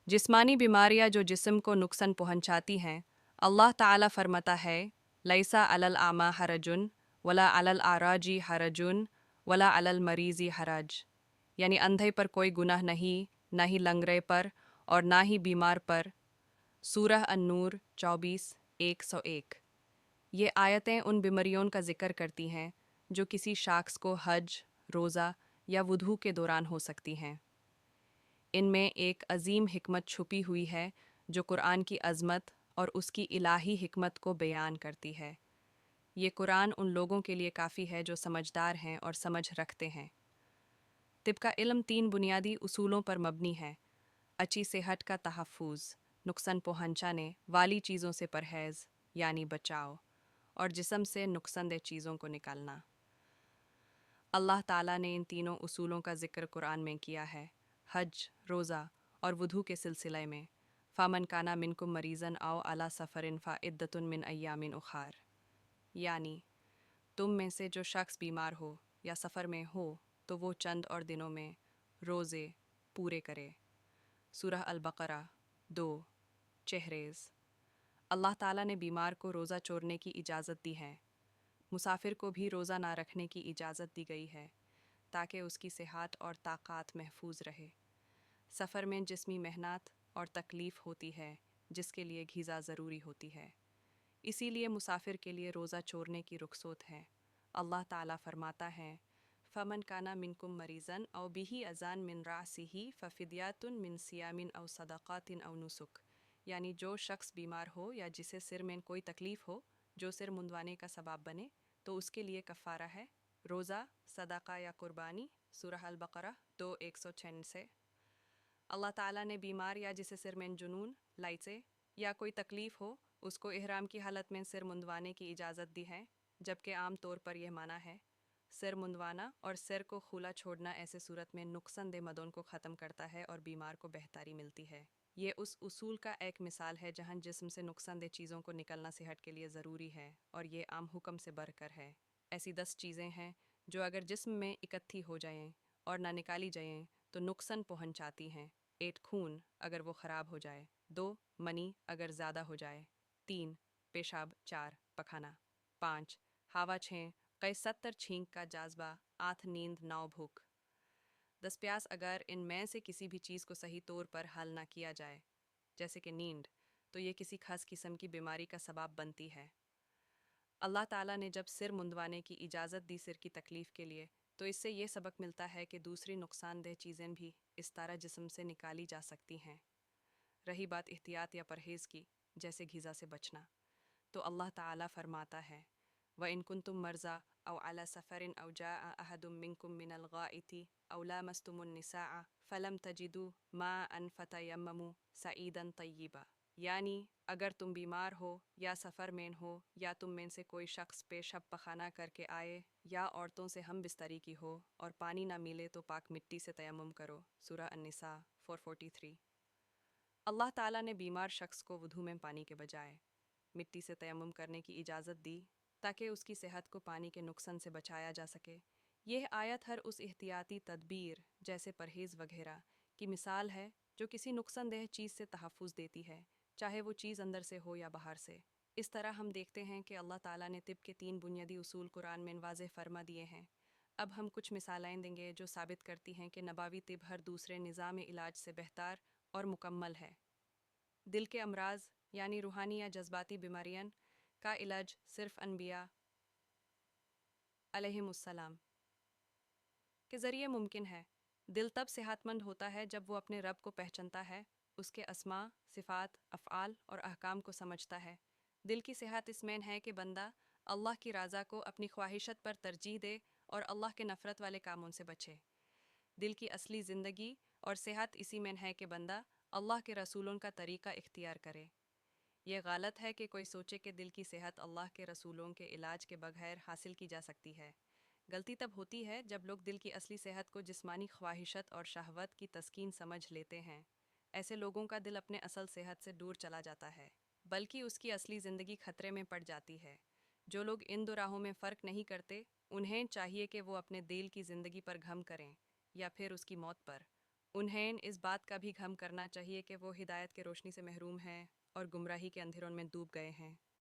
जिस्मानी बीमारियां जो जिस्म को नुकसान पहुंचाती हैं, अल्लाह ताला फरमाता है, लैसा अलल आमा हरजुन वला अलल आराजी हरजुन वला अलल मरीजी हरज। यानी अंधे पर कोई गुनाह नहीं, ना ही लंगड़े पर और ना ही बीमार पर। सूरह अन-नूर 24:101। ये आयतें उन बीमारियों का जिक्र करती हैं जो किसी शख्स को हज, रोज़ा या वुधू के दौरान हो सकती हैं। इनमें एक अजीम हिकमत छुपी हुई है जो कुरान की अज़मत और उसकी इलाही हिकमत को बयान करती है। ये कुरान उन लोगों के लिए काफ़ी है जो समझदार हैं और समझ रखते हैं। तिब का इल्म 3 बुनियादी उसूलों पर मबनी है: अच्छी सेहत का तहफ़्फ़ुज़, नुकसान पहुंचाने वाली चीज़ों से परहेज़ यानी बचाव, और जिस्म से नुकसानदेह चीज़ों को निकालना। अल्लाह ताला ने इन तीनों उसूलों का ज़िक्र कुरान में किया है हज, रोज़ा और वुधू के सिलसिले में। फ़ामन काना मिनकुम मरीज़न आओ अला सफ़रिन फ़इद्दतुन मिन अय्यामिन उखार। यानी तुम में से जो शख्स बीमार हो या सफ़र में हो तो वो चंद और दिनों में रोज़े पूरे करे। सूरह अल-बक़रा 2 चेहरेज़। अल्लाह ताला ने बीमार को रोज़ा छोड़ने की इजाज़त दी है। मुसाफिर को भी रोज़ा ना रखने की इजाज़त दी गई है ताकि उसकी सेहत और ताक़त महफूज रहे। सफ़र में जिस्मी मेहनत और तकलीफ़ होती है जिसके लिए ग़िज़ा ज़रूरी होती है, इसीलिए मुसाफिर के लिए रोज़ा छोड़ने की रुख़सत है। अल्लाह ताला फरमाता है, फ़मन काना मिनकुम मरीज़न औ बिही अज़ान मिन रासिही फ़फ़िदियातुन मिन सियामिन औ सदक़ातिन औ नुसुक। यानी जो शख्स बीमार हो या जिसे सिर में कोई तकलीफ़ हो जो सिर मुंदवाने का सबब बने तो उसके लिए कफ़ारा है रोज़ा, सदक़ा या कुर्बानी। सूरह अल-बक़रा 2:196। अल्लाह ताला ने बीमार या जिसे सिर में जुनून, लाइसे या कोई तकलीफ़ हो उसको इहराम की हालत में सिर मुंदवाने की इजाज़त दी है, जबकि आम तौर पर यह माना है। सिर मुंदवाना और सिर को खुला छोड़ना ऐसे सूरत में नुकसानदेह मदों को ख़त्म करता है और बीमार को बेहतरी मिलती है। ये उस उसूल का एक मिसाल है जहाँ जिस्म से नुकसानदेह चीज़ों को निकलना सेहत के लिए ज़रूरी है और ये आम हुक्म से बढ़कर है। ऐसी 10 चीज़ें हैं जो अगर जिस्म में इकट्ठी हो जाएं और ना निकाली जाएं तो नुकसान पहुंचाती हैं। 1 खून अगर वो ख़राब हो जाए, 2 मनी अगर ज़्यादा हो जाए, 3 पेशाब, 4 पखाना, 5 हवा, 6 कई 70 छींक का जाज्बा, 8 नींद, 9 भूख, 10 प्यास अगर इनमें से किसी भी चीज़ को सही तौर पर हल ना किया जाए जैसे कि नींद, तो ये किसी खास किस्म की बीमारी का सबब बनती है। अल्लाह ताला ने जब सिर मुंदवाने की इजाज़त दी सिर की तकलीफ़ के लिए, तो इससे ये सबक मिलता है कि दूसरी नुकसानदेह चीज़ें भी इस तरह जिस्म से निकाली जा सकती हैं। रही बात एहतियात या परहेज़ की, जैसे ग़िज़ा से बचना, तो अल्लाह ताला फरमाता है, व इन कुंतुम मर्ज़ा औ अला सफ़रिन औ जाअ अहदुम मिनकुम मिनल गाइति औ लामस्तुमुन निसाअ फ़लम तजिदू माअन फ़तयम्ममू सईदन तय्यिबा। यानी अगर तुम बीमार हो या सफ़र में हो या तुम में से कोई शख्स पेशाब पखाना करके आए या औरतों से हम बिस्तरी की हो और पानी ना मिले तो पाक मिट्टी से तयम्मुम करो। सूरह अन-निसा 443। अल्लाह ताला ने बीमार शख्स को वुधू में पानी के बजाय मिट्टी से तयम्मुम करने की इजाज़त दी ताकि उसकी सेहत को पानी के नुकसान से बचाया जा सके। यह आयत हर उस एहतियाती तदबीर जैसे परहेज़ वगैरह की मिसाल है जो किसी नुकसानदेह चीज़ से तहफ़्फ़ुज़ देती है, चाहे वो चीज़ अंदर से हो या बाहर से। इस तरह हम देखते हैं कि अल्लाह ताला ने तिब के 3 बुनियादी उसूल कुरान में वाज़ेह फरमा दिए हैं। अब हम कुछ मिसालें देंगे जो साबित करती हैं कि नबावी तिब हर दूसरे निज़ाम इलाज से बेहतर और मुकम्मल है। दिल के अमराज यानी रूहानी या जज्बाती बीमारियां का इलाज सिर्फ अनबिया अलैहिमुस्सलाम के ज़रिए मुमकिन है। दिल तब सेहतमंद होता है जब वो अपने रब को पहचानता है, उसके अस्मा, सिफ़ात, अफ़आल और अहकाम को समझता है। दिल की सेहत इसमें है कि बंदा अल्लाह की रज़ा को अपनी ख्वाहिशत पर तरजीह दे और अल्लाह के नफ़रत वाले कामों से बचे। दिल की असली ज़िंदगी और सेहत इसी में है कि बंदा अल्लाह के रसूलों का तरीक़ा इख्तियार करे। यह गलत है कि कोई सोचे कि दिल की सेहत अल्लाह के रसूलों के इलाज के बगैर हासिल की जा सकती है। गलती तब होती है जब लोग दिल की असली सेहत को जिस्मानी ख्वाहिशत और शहवत की तस्कीन समझ लेते हैं। ऐसे लोगों का दिल अपने असल सेहत से दूर चला जाता है, बल्कि उसकी असली ज़िंदगी खतरे में पड़ जाती है। जो लोग इन दो राहों में फ़र्क नहीं करते, उन्हें चाहिए कि वो अपने दिल की ज़िंदगी पर गम करें या फिर उसकी मौत पर, انہیں اس بات کا بھی غم کرنا چاہیے کہ وہ ہدایت کے روشنی سے محروم ہیں اور گمراہی کے اندھیروں میں ڈوب گئے ہیں۔